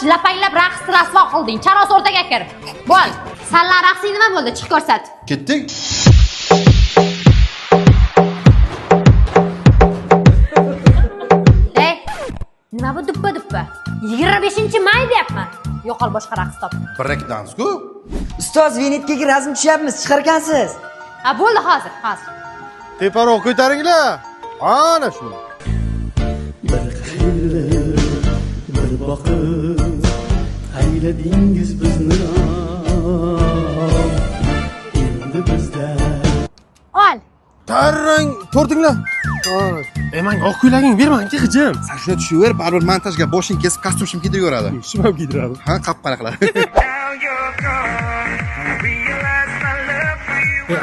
och lapanglab raqs rasvo qilding. Charos o'rtaga kir. Bo'l. Sanlar raqsing nima bo'ldi? Chiq ko'rsat. Ketdik. Ey, nima bu duppa? 25-may deyapman. Yo'qol boshqa raqs top. Break dance-ku. Ustoz, Venetkaga razm tushyapmiz, chiqarkansiz. Ha, bo'ldi hozir. Teparoq ko'taringlar. Ana shu. Bir xayli, bir boqib, ayladingiz bizni. Endi bizda Ol. Tarrang tortinglar. Menga oq ko'ylaging bermang-ki, hijim. Sen shuni tushaver, baribir montajga boshing kesib kostyum kiydirib yuboradi. Shim ham kiydiradi. Ha, qap-qara qiladi.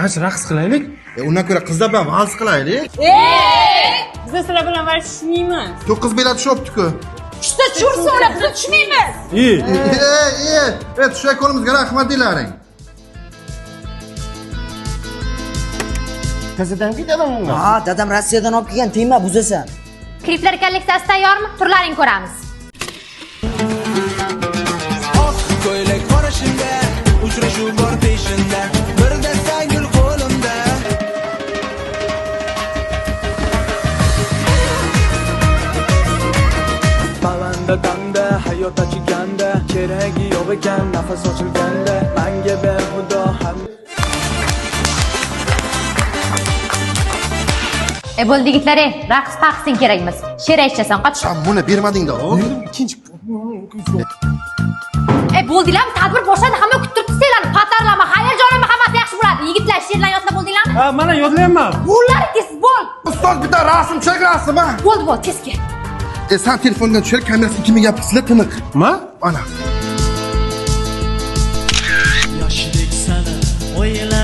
Ancha raqs qilaylik. Undan ko'ra qizlar bilan vals qilaylik. Biz sizlar bilan varishmaymiz. 9 bilet tushibdi-ku. Shunda tushursa ora biz tushmaymiz. Tushak qo'limizga rahmat deylaring. Kazadan ketadimi? Ha, dadam Rossiyadan olib kelgan, tegma buzasan. Kliplar kolleksiyasi tayyormi? Turlaring ko'ramiz. Oq ko'ylak qorashimda, uchrashuv bor peshinda, bir dasta gul qo'limda. Balanda tanda, hayot achiganda, keragi yo'q ekan, nafas ochilganda, menga ber xudo ham. Bo'ldi yigitlar, raqs paqsing kerakmas. She'r aytasan, qoch. Sen buni bermading-da. Ikkinchi. Bo'ldilarmi? Tadbir boshladi, hamma kutib turibdi sizlarni. Patarlama, hayajonlanma, hammasi yaxshi bo'ladi. Yigitlar, she'rlar yodlab bo'ldinglarmi? Ha, mana yodlayapman. Bo'llaringiz bo'l. Ustoz bitta rasm chek rasm ha. Bo'ldi, tezki. Sen telefondan tushir, kamerasi 2 megapiksel tiniq. Ma? Ana. yoshdek sana o'yla